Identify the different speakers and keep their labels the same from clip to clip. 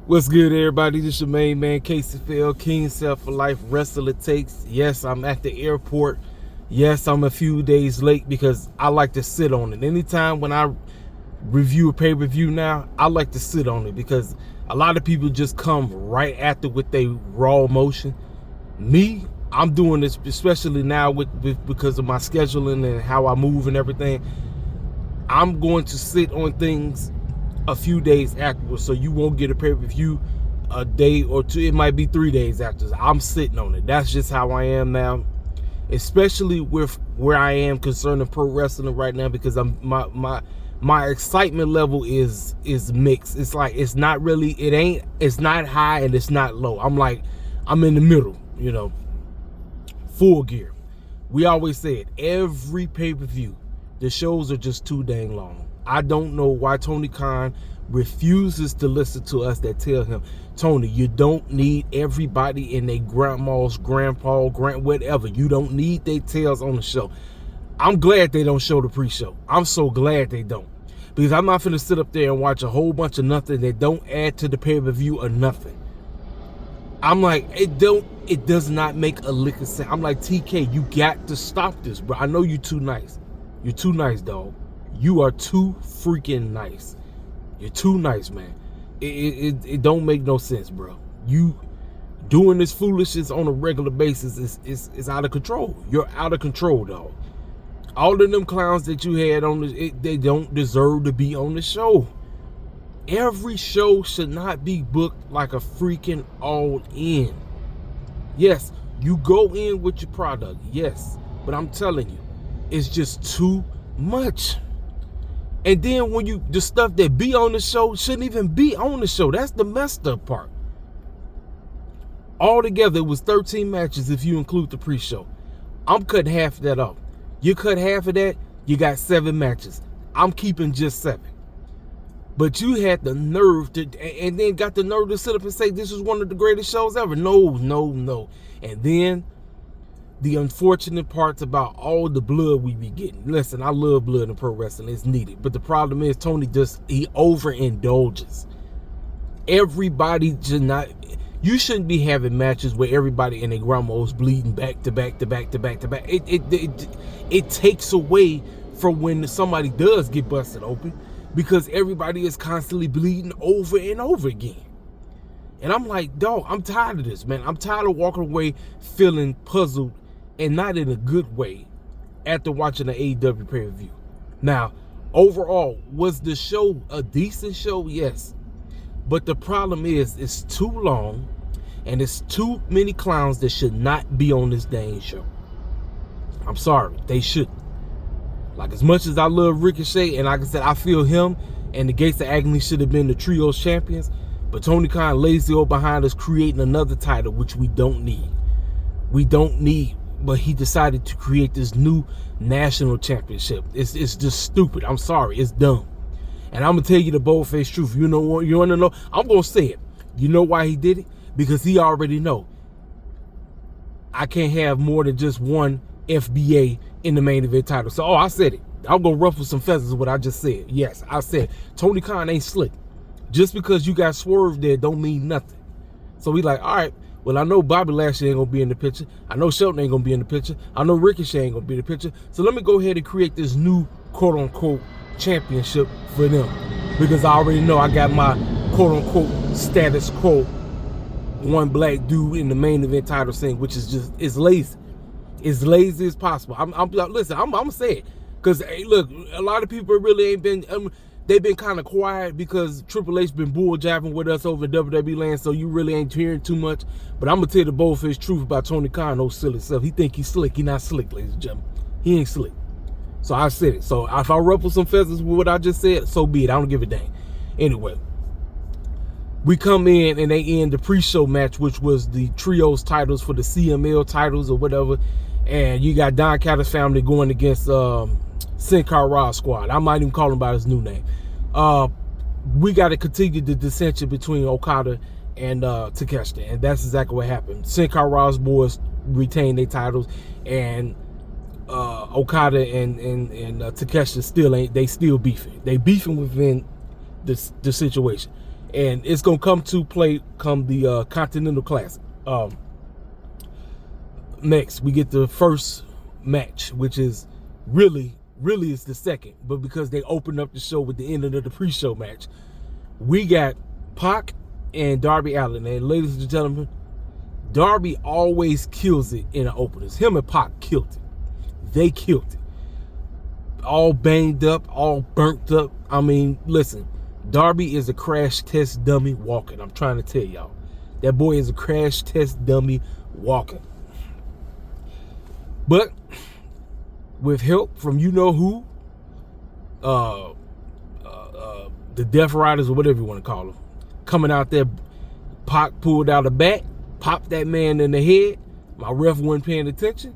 Speaker 1: What's good, everybody? This is your main man, KCFL, King Self for Life, Wrestle It Takes. Yes, I'm at the airport. Yes, I'm a few days late because I like to sit on it. Anytime when I review a pay-per-view now, I like to sit on it because a lot of people just come right after with their raw emotion. Me, I'm doing this especially now because of my scheduling and how I move and everything. I'm going to sit on things a few days afterwards, so you won't get a pay-per-view a day or two. It might be 3 days after. I'm sitting on it. That's just how I am now, especially with where I am concerning pro wrestling right now, because my excitement level is mixed. It's like it's not not high and it's not low. I'm in the middle, full gear. We always say it, every pay-per-view, the shows are just too dang long. I don't know why Tony Khan refuses to listen to us that tell him, Tony, you don't need everybody in their grandma's, grandpa, whatever. You don't need their tails on the show. I'm glad they don't show the pre-show. I'm so glad they don't. Because I'm not finna sit up there and watch a whole bunch of nothing that don't add to the pay-per-view or nothing. I'm like, it does not make a lick of sense. I'm like, TK, you got to stop this, bro. I know you're too nice. You're too nice, dog. You are too freaking nice. You're too nice, man. It don't make no sense, bro. You doing this foolishness on a regular basis is out of control. You're out of control, dog. All of them clowns that you had on they don't deserve to be on the show. Every show should not be booked like a freaking all in. Yes, you go in with your product, yes, but I'm telling you, it's just too much. And then when the stuff that be on the show shouldn't even be on the show. That's the messed up part. Altogether, it was 13 matches if you include the pre-show. I'm cutting half of that off. You cut half of that, you got 7 matches. I'm keeping just 7. But you had the nerve and then got the nerve to sit up and say this is one of the greatest shows ever. No. And then the unfortunate parts about all the blood we be getting. Listen, I love blood in pro wrestling. It's needed. But the problem is Tony he overindulges. Everybody should not. You shouldn't be having matches where everybody and their grandma's bleeding back to back to back to back to back. It takes away from when somebody does get busted open, because everybody is constantly bleeding over and over again. And I'm like, dog, I'm tired of this, man. I'm tired of walking away feeling puzzled and not in a good way after watching the AEW pay-per-view. Now, overall, was the show a decent show? Yes. But the problem is, it's too long and it's too many clowns that should not be on this dang show. I'm sorry, they shouldn't. Like, as much as I love Ricochet, and like I said, I feel him and the Gates of Agony should have been the trios champions, but Tony Khan lazy over behind us creating another title, which we don't need. But he decided to create this new national championship. It's just stupid. I'm sorry. It's dumb. And I'm going to tell you the bold-faced truth. You know what? You want to know? I'm going to say it. You know why he did it? Because he already know I can't have more than just one FBA in the main event title. So, I said it. I'm going to ruffle some feathers with what I just said. Yes, I said Tony Khan ain't slick. Just because you got swerved there don't mean nothing. So we like, all right, well, I know Bobby Lashley ain't going to be in the picture. I know Shelton ain't going to be in the picture. I know Ricochet ain't going to be in the picture. So let me go ahead and create this new quote-unquote championship for them. Because I already know I got my quote-unquote status quo, one black dude in the main event title scene, which is just, it's lazy. As lazy as possible. Listen, I'm going to say it. Because, hey, look, a lot of people really ain't been, they've been kind of quiet because Triple H been bull jabbing with us over in WWE land, so you really ain't hearing too much. But I'm going to tell you the bold-faced truth about Tony Khan, no silly self. He think he's slick. He not slick, ladies and gentlemen. He ain't slick. So I said it. So if I ruffle some feathers with what I just said, so be it. I don't give a dang. Anyway, we come in and they end the pre-show match, which was the trios titles for the CML titles or whatever. And you got Don Callis family going against Sin Cara squad. I might even call him by his new name. We got to continue the dissension between Okada and Takeshita, and that's exactly what happened. Sin Cara's boys retained their titles, and Okada and Takeshita still beefing. They beefing within the situation, And it's gonna come to play come the Continental Classic. Next, we get the first match, which is really is the second, but because they opened up the show with the ending of the pre-show match, we got Pac and Darby Allin. And ladies and gentlemen, Darby always kills it in the openers. Him and Pac killed it. They killed it. All banged up, all burnt up. I mean, listen, Darby is a crash test dummy walking. I'm trying to tell y'all. That boy is a crash test dummy walking. But with help from you-know-who, the Death Riders or whatever you want to call them, coming out there, Pac pulled out a bat, popped that man in the head. My ref wasn't paying attention,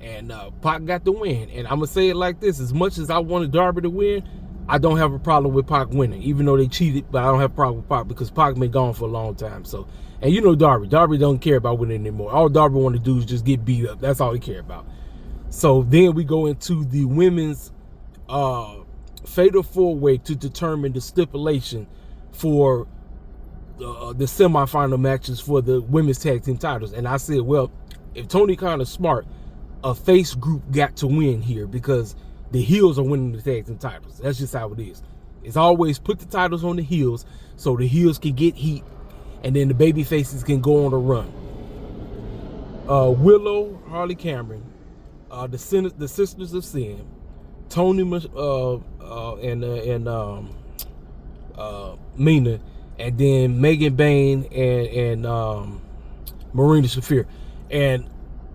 Speaker 1: and Pac got the win. And I'm going to say it like this. As much as I wanted Darby to win, I don't have a problem with Pac winning, even though they cheated, but I don't have a problem with Pac because Pac been gone for a long time. So, and you know Darby don't care about winning anymore. All Darby want to do is just get beat up. That's all he care about. So then we go into the women's fatal four-way to determine the stipulation for the semifinal matches for the women's tag team titles. And I said, well, if Tony Khan is smart, a face group got to win here because the heels are winning the tag team titles. That's just how it is. It's always put the titles on the heels so the heels can get heat, and then the baby faces can go on a run. Willow, Harley Cameron, the Sisters of Sin, Tony and Mina, and then Megan Bain and Marina Shafir. And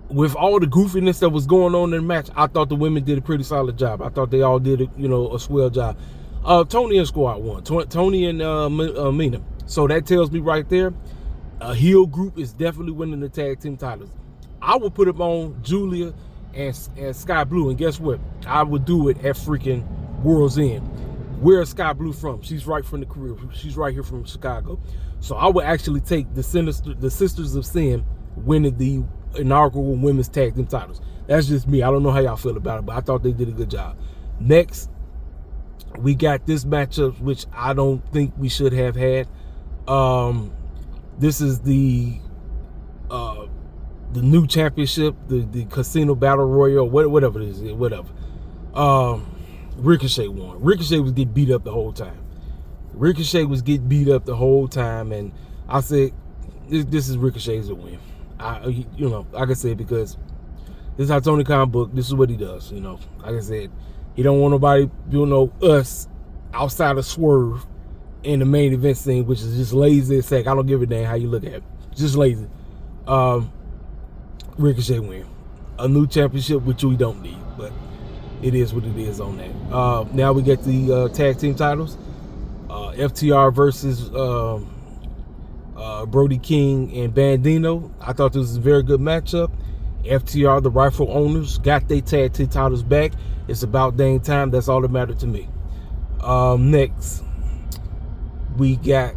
Speaker 1: with all the goofiness that was going on in the match, I thought the women did a pretty solid job. I thought they all did a swell job. Tony and Squad won. Tony and Mina. So that tells me right there, a heel group is definitely winning the tag team titles. I would put them on Julia and Sky Blue, and guess what? I would do it at freaking World's End. Where is Sky Blue from? She's right from the career. She's right here from Chicago. So I would actually take the Sisters of Sin winning the inaugural women's tag team titles. That's just me. I don't know how y'all feel about it, but I thought they did a good job. Next, we got this matchup, which I don't think we should have had. This is the new championship, the Casino Battle Royal, whatever it is, whatever. Ricochet won. Ricochet was getting beat up the whole time. And I said, this is Ricochet's a win. Like I said, because this is how Tony Khan booked. This is what he does. Like I said, he don't want nobody, us outside of Swerve in the main event scene, which is just lazy as heck. I don't give a damn how you look at it. Just lazy. Ricochet win. A new championship, which we don't need, but it is what it is on that. Now we get the tag team titles. FTR versus Brody King and Bandito. I thought this was a very good matchup. FTR, the rightful owners, got their tag team titles back. It's about dang time. That's all that mattered to me. Next, we got,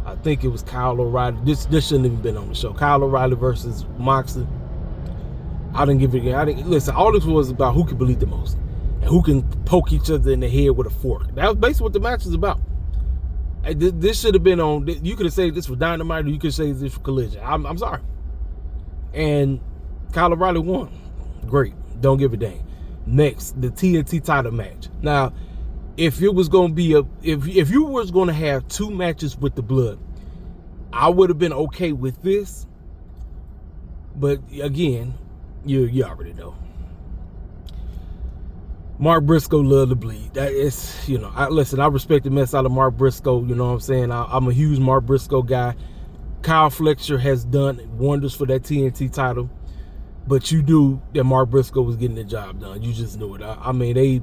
Speaker 1: I think it was Kyle O'Reilly. This shouldn't even been on the show. Kyle O'Reilly versus Moxley. Listen, all this was about who can believe the most and who can poke each other in the head with a fork. That was basically what the match is about. This should have been on. You could have said this for Dynamite, or you could say this for Collision. I'm sorry. And Kyle O'Reilly won. Great. Don't give a dang. Next, the TNT title match. Now, if it was going to be if you was going to have two matches with the blood, I would have been okay with this. But again, you already know. Mark Briscoe loved to bleed. That is, I respect the mess out of Mark Briscoe. You know what I'm saying? I'm a huge Mark Briscoe guy. Kyle Fletcher has done wonders for that TNT title, but you knew that Mark Briscoe was getting the job done. You just knew it. I mean, they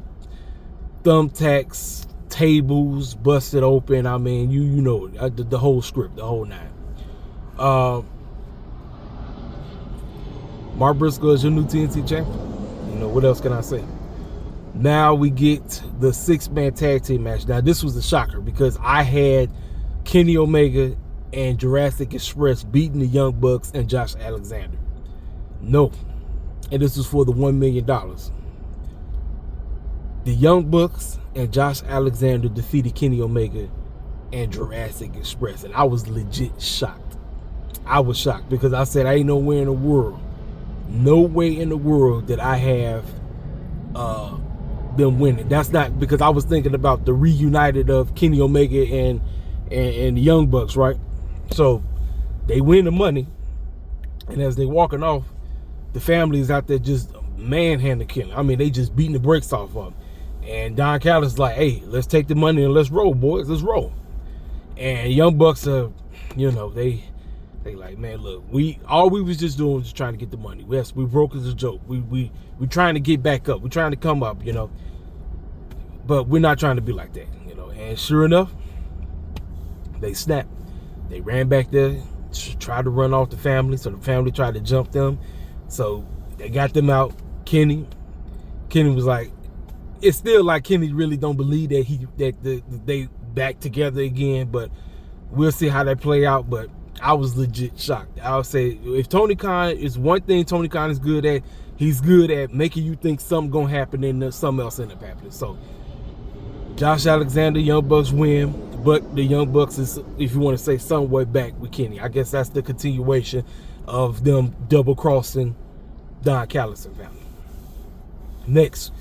Speaker 1: thumbtacks, tables busted open. I mean, you know it. The whole script, the whole nine. Mark Briscoe is your new TNT champion. What else can I say? Now we get the 6-man tag team match. Now this was a shocker because I had Kenny Omega and Jurassic Express beating the Young Bucks and Josh Alexander. No. And this was for the $1 million. The Young Bucks and Josh Alexander defeated Kenny Omega and Jurassic Express. And I was legit shocked. I was shocked because I said, I ain't no way in the world that I have them winning. That's not because I was thinking about the reunited of Kenny Omega and the Young Bucks, right? So they win the money, and as they walking off, the family is out there just manhandling Kenny. I mean, they just beating the brakes off of him. And Don Callis is like, hey, let's take the money and let's roll, boys. Let's roll. And Young Bucks are, they like, man, look, we was just doing was just trying to get the money. Yes, we broke as a joke. We trying to get back up. We're trying to come up, but we're not trying to be like that, And sure enough, they snapped. They ran back there, tried to run off the family. So the family tried to jump them. So they got them out. Kenny was like, it's still like Kenny really don't believe that they back together again, but we'll see how that play out. But I was legit shocked. I would say if Tony Khan is one thing Tony Khan is good at, he's good at making you think something gonna happen and something else end up happening. So Josh Alexander, Young Bucks win, but the Young Bucks is, if you want to say, somewhat back with Kenny. I guess that's the continuation of them double crossing Don Callis and family. Next,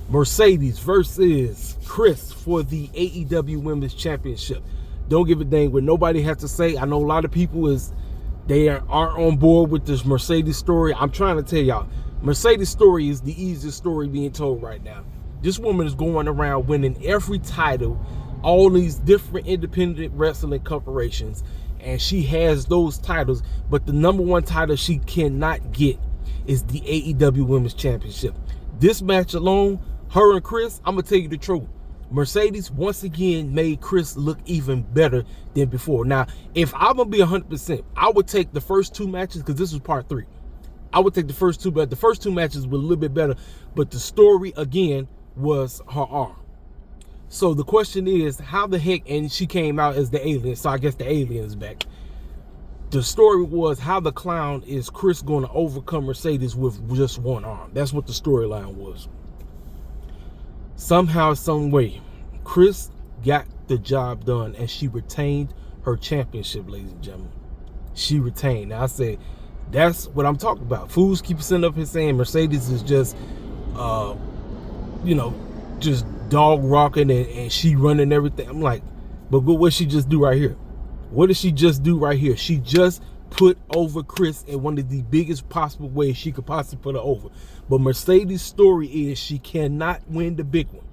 Speaker 1: Mercedes versus Chris for the AEW Women's Championship. Don't give a dang what nobody has to say. I know a lot of people aren't on board with this Mercedes story. I'm trying to tell y'all, Mercedes story is the easiest story being told right now. This woman is going around winning every title, all these different independent wrestling corporations, and she has those titles, but the number one title she cannot get is the AEW Women's Championship. This match alone, her and Chris, I'm going to tell you the truth. Mercedes once again made Chris look even better than before. Now, if I'm going to be 100%, I would take the first two matches, because this was part 3. I would take the first two, but the first two matches were a little bit better, but the story, again, was her arm. So the question is, how the heck, and she came out as the alien, so I guess the alien is back. The story was, how the clown is Chris going to overcome Mercedes with just one arm? That's what the storyline was. Somehow, some way, Chris got the job done, and she retained her championship, ladies and gentlemen. She retained. Now, I say, that's what I'm talking about. Fools keep sending up here saying Mercedes is just, just dog rocking and she running everything. I'm like, but what did she just do right here? What did she just do right here? She just put over Chris in one of the biggest possible ways she could possibly put her over. But Mercedes' story is she cannot win the big one.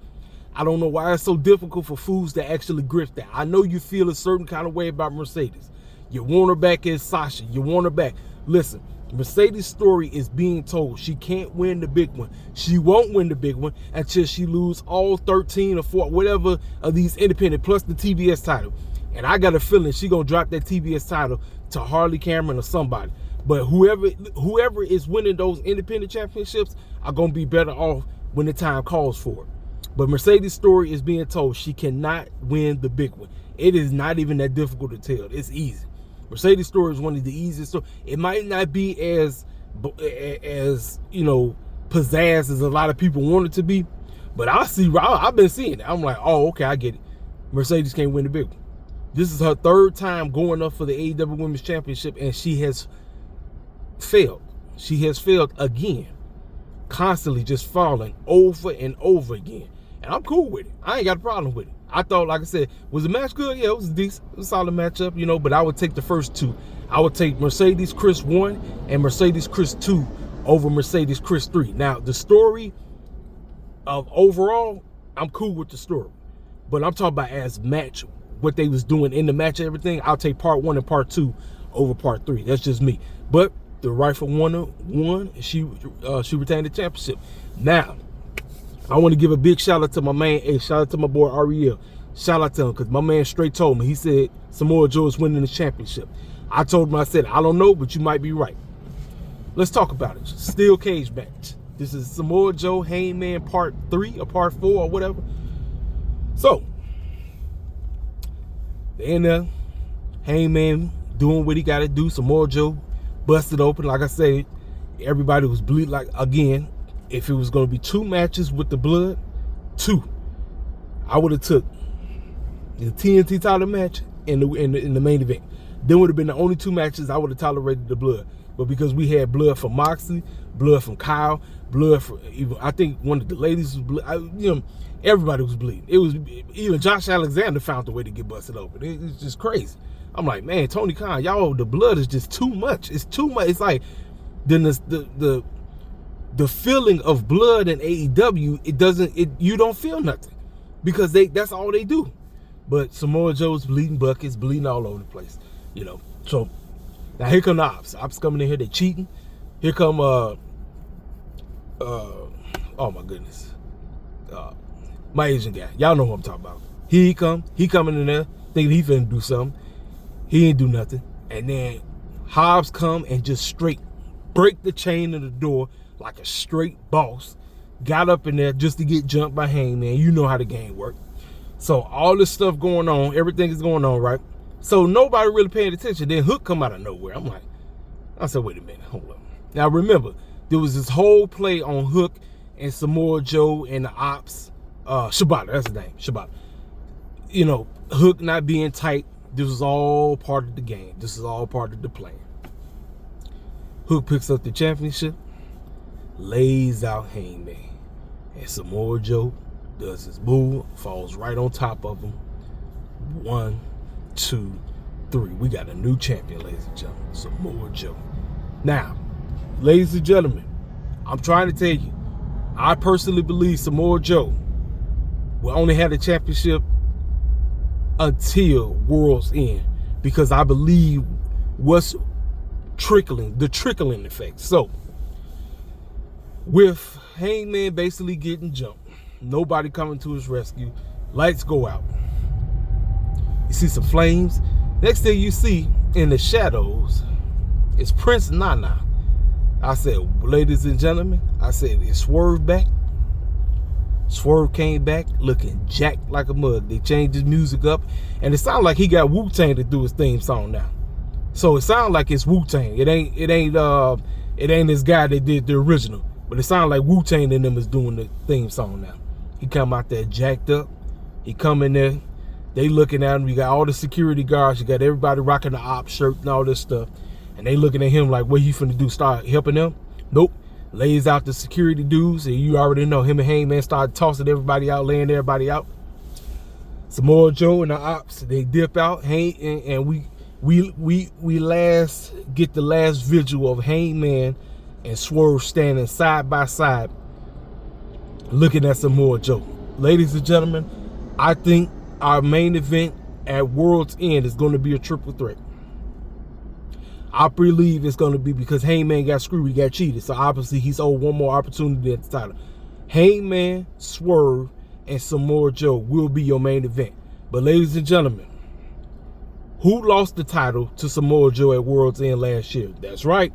Speaker 1: I don't know why it's so difficult for fools to actually grip that. I know you feel a certain kind of way about Mercedes. You want her back as Sasha. You want her back. Listen, Mercedes' story is being told. She can't win the big one. She won't win the big one until she lose all 13 or 4, whatever of these independent, plus the TBS title. And I got a feeling she gonna drop that TBS title to Harley Cameron or somebody. But whoever is winning those independent championships are gonna be better off when the time calls for it. But Mercedes' story is being told. She cannot win the big one. It is not even that difficult to tell. It's easy. Mercedes' story is one of the easiest. It might not be as pizzazz as a lot of people want it to be, but I've been seeing it. I'm like, oh, okay, I get it. Mercedes can't win the big one. This is her third time going up for the AEW Women's Championship, and she has failed. She has failed again, constantly just falling over and over again. And I'm cool with it. I ain't got a problem with it. I thought, like I said, was the match good? Yeah, it was decent. It was a solid matchup, but I would take the first two. I would take Mercedes Chris 1 and Mercedes Chris 2 over Mercedes Chris 3. Now, the story of overall, I'm cool with the story. But I'm talking about as match, what they was doing in the match and everything, I'll take part 1 and part 2 over part 3. That's just me. But the rightful one, she retained the championship. Now, I want to give a big shout out to my man. Hey, shout out to my boy Ariel. Shout out to him, because my man straight told me. He said Samoa Joe is winning the championship. I told him, I said, I don't know, but you might be right. Let's talk about it. Steel cage match. This is Samoa Joe Hangman part 3 or part 4 or whatever. So, in there, Hangman doing what he got to do. Samoa Joe busted open. Like I said, everybody was bleeding. Like, again, if it was going to be 2 matches with the blood, 2, I would have took the TNT title match and in the main event. Then would have been the only 2 matches I would have tolerated the blood. But because we had blood from Moxley, blood from Kyle, blood from even, I think one of the ladies was bleeding. Everybody was bleeding. It was even Josh Alexander found a way to get busted open. It's just crazy. I'm like, man, Tony Khan, y'all, the blood is just too much. It's too much. It's like then the feeling of blood in AEW, you don't feel nothing because that's all they do. But Samoa Joe's bleeding buckets, bleeding all over the place, So now here come the Ops. Ops coming in here, they cheating. Here come oh my goodness, my Asian guy. Y'all know who I'm talking about. He coming in there thinking he finna do something. He ain't do nothing. And then Hobbs come and just straight break the chain of the door like a straight boss. Got up in there just to get jumped by Hangman. You know how the game works. So all this stuff going on, everything is going on, right? So nobody really paying attention. Then Hook come out of nowhere. I said, wait a minute, hold up. Now remember, there was this whole play on Hook and Samoa Joe and the Ops. Shibata, that's his name, Shibata. Hook not being tight. This was all part of the game. This is all part of the plan. Hook picks up the championship, lays out Hangman, and Samoa Joe does his move, falls right on top of him. 1, 2, 3. We got a new champion, ladies and gentlemen, Samoa Joe. Now, ladies and gentlemen, I'm trying to tell you, I personally believe Samoa Joe will only have the championship until World's End, because I believe what's the trickling effect. So, with Hangman basically getting jumped, nobody coming to his rescue, lights go out. You see some flames. Next thing you see in the shadows is Prince Nana. I said, ladies and gentlemen, it swerved back. Swerve came back looking jacked like a mug. They changed his music up, and it sounded like he got Wu-Tang to do his theme song now. So it sounds like it's Wu-Tang. It ain't this guy that did the original, but it sounds like Wu-Tang and them is doing the theme song now. He come out there jacked up. He come in there. They looking at him. You got all the security guards. You got everybody rocking the Ops shirt and all this stuff, and they looking at him like, what you finna do? Start helping them? Nope. Lays out the security dudes, and you already know him and Hangman started tossing everybody out, laying everybody out. Samoa Joe and the Ops, they dip out, and we last get the last visual of Hangman and Swerve standing side by side, looking at Samoa Joe. Ladies and gentlemen, I think our main event at World's End is going to be a triple threat. I believe it's going to be because Hangman got screwed, he got cheated. So obviously he's owed one more opportunity at the title. Hangman, Swerve, and Samoa Joe will be your main event. But ladies and gentlemen, who lost the title to Samoa Joe at World's End last year? That's right.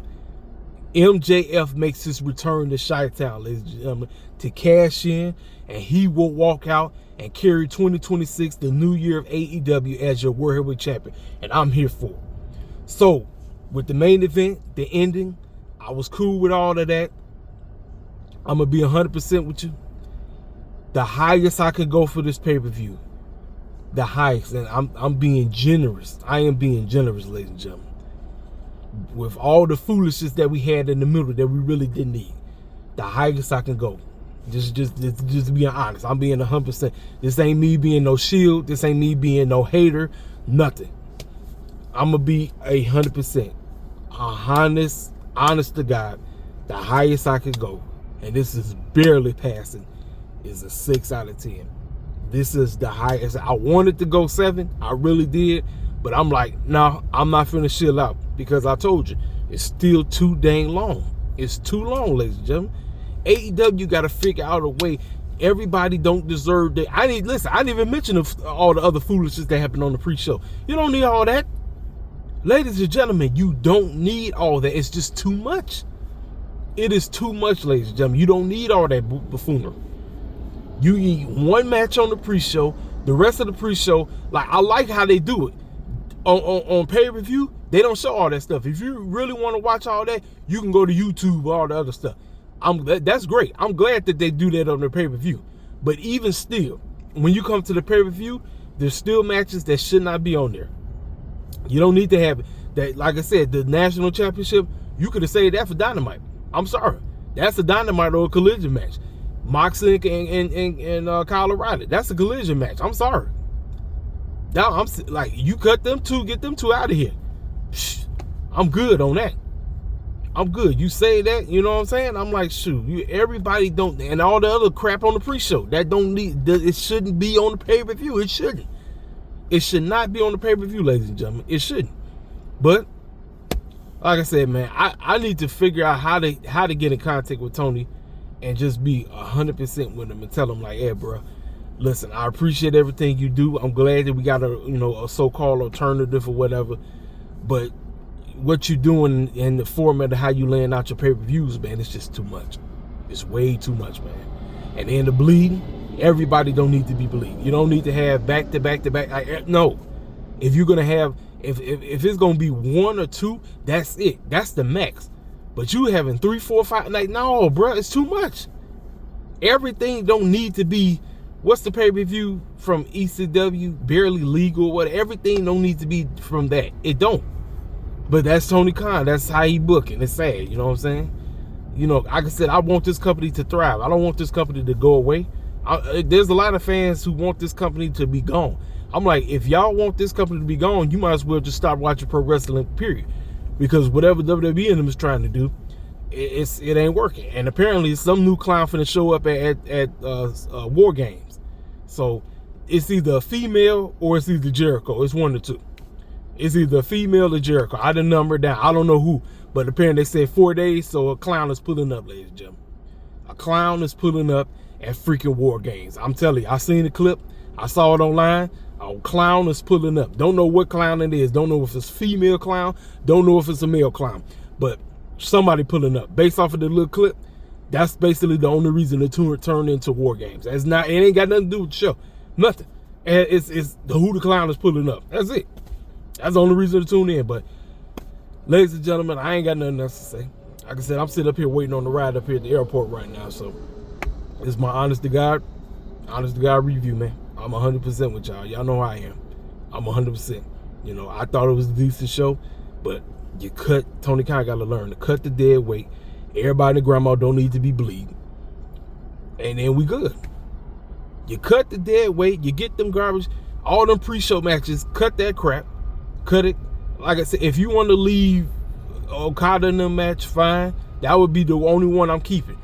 Speaker 1: MJF makes his return to Chi-Town, ladies and gentlemen, to cash in, and he will walk out and carry 2026, the new year of AEW, as your World Heavyweight Champion. And I'm here for it. So, with the main event, the ending, I was cool with all of that. I'm going to be 100% with you. The highest I can go for this pay-per-view, the highest, and I'm being generous. I am being generous, ladies and gentlemen. With all the foolishness that we had in the middle that we really didn't need, the highest I can go. Just being honest. I'm being 100%. This ain't me being no shield. This ain't me being no hater. Nothing. I'm going to be 100%. Honest to God, the highest I could go, and this is barely passing, is a 6 out of 10. This is the highest. I wanted to go 7. I really did. But I'm like, no, I'm not finna chill out, because I told you, it's still too dang long. It's too long, ladies and gentlemen. AEW got to figure out a way. Everybody don't deserve that. I didn't even mention all the other foolishness that happened on the pre-show. You don't need all that. Ladies and gentlemen, you don't need all that. It's just too much. It is too much, ladies and gentlemen. You don't need all that buffoonery. You need one match on the pre-show. The rest of the pre-show, like, I like how they do it. On pay-per-view, they don't show all that stuff. If you really want to watch all that, you can go to YouTube or all the other stuff. That's great. I'm glad that they do that on the pay-per-view. But even still, when you come to the pay-per-view, There's still matches that should not be on there. You don't need to have it. That, like I said, the national championship, you could have saved that for Dynamite. I'm sorry. That's a Dynamite or a collision match. Moxley and Kyle O'Reilly. That's a collision match. I'm sorry. Now, I'm like, you cut them two, get them two out of here. I'm good on that. I'm good. You say that, you know what I'm saying? I'm like, shoot, everybody don't, and all the other crap on the pre-show, that don't need, it shouldn't be on the pay-per-view. It shouldn't. It should not be on the pay-per-view, ladies and gentlemen. It shouldn't. But, like I said, man, I need to figure out how to get in contact with Tony and just be 100% with him and tell him, like, hey, bro, listen, I appreciate everything you do. I'm glad that we got a so-called alternative or whatever, but what you doing in the format of how you laying out your pay-per-views, man, it's just too much. It's way too much, man. And then the bleeding, everybody don't need to be bleeding. You don't need to have back-to-back-to-back. No. If you're going to have, if it's going to be 1 or 2, that's it. That's the max. But you having 3, 4, 5, like, no, bro, it's too much. Everything don't need to be, what's the pay-per-view from ECW, Barely Legal, what? Everything don't need to be from that. It don't. But that's Tony Khan. That's how he booking. It's sad. You know what I'm saying? You know, like I said, I want this company to thrive. I don't want this company to go away. There's a lot of fans who want this company to be gone. I'm like, if y'all want this company to be gone, you might as well just stop watching pro wrestling, period. Because whatever WWE and them is trying to do, it ain't working. And apparently some new clown finna show up at War Games. So it's either a female or it's either Jericho. It's one or two. It's either a female or Jericho. I didn't number it down. I don't know who. But apparently they said 4 days, so a clown is pulling up, ladies and gentlemen. A clown is pulling up at freaking War Games. I'm telling you, I seen the clip. I saw it online. A clown is pulling up. Don't know what clown it is. Don't know if it's female clown. Don't know if it's a male clown. But somebody pulling up. Based off of the little clip, that's basically the only reason the tour turned into War Games. It ain't got nothing to do with the show. Nothing. And it's who the clown is pulling up. That's it. That's the only reason to tune in. But, ladies and gentlemen, I ain't got nothing else to say. Like I said, I'm sitting up here waiting on the ride up here at the airport right now. So, it's my honest to God review, man. I'm 100% with y'all. Y'all know how I am. I'm 100%. You know, I thought it was a decent show, but Tony Khan got to learn to cut the dead weight. Everybody and grandma don't need to be bleeding. And then we good. You cut the dead weight. You get them garbage. All them pre-show matches, cut that crap. Cut it. Like I said, if you want to leave Okada in the match, fine. That would be the only one I'm keeping.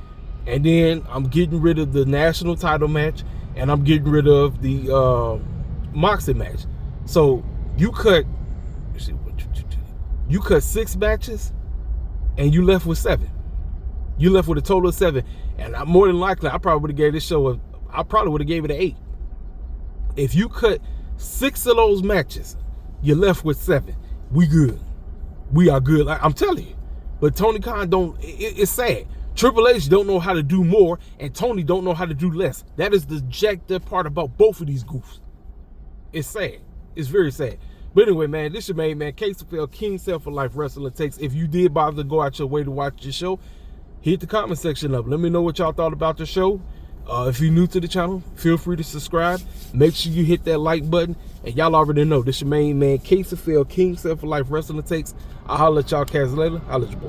Speaker 1: And then I'm getting rid of the national title match, and I'm getting rid of the Moxley match. So you cut 6 matches, and you left with 7. You left with a total of 7. And more than likely, I probably would have gave this show I probably would have gave it an 8. If you cut 6 of those matches, you're left with 7. We good. We are good. Like, I'm telling you. But Tony Khan it's sad. Triple H don't know how to do more, and Tony don't know how to do less. That is the jacked up part about both of these goofs. It's sad. It's very sad. But anyway, man, this your main man, KCFL, King Self for Life Wrestling Takes. If you did bother to go out your way to watch the show, hit the comment section up. Let me know what y'all thought about the show. If you're new to the channel, feel free to subscribe. Make sure you hit that like button. And y'all already know, this your main man, KCFL, King Self for Life Wrestling Takes. I'll holler at y'all cats later. Holla at your boy.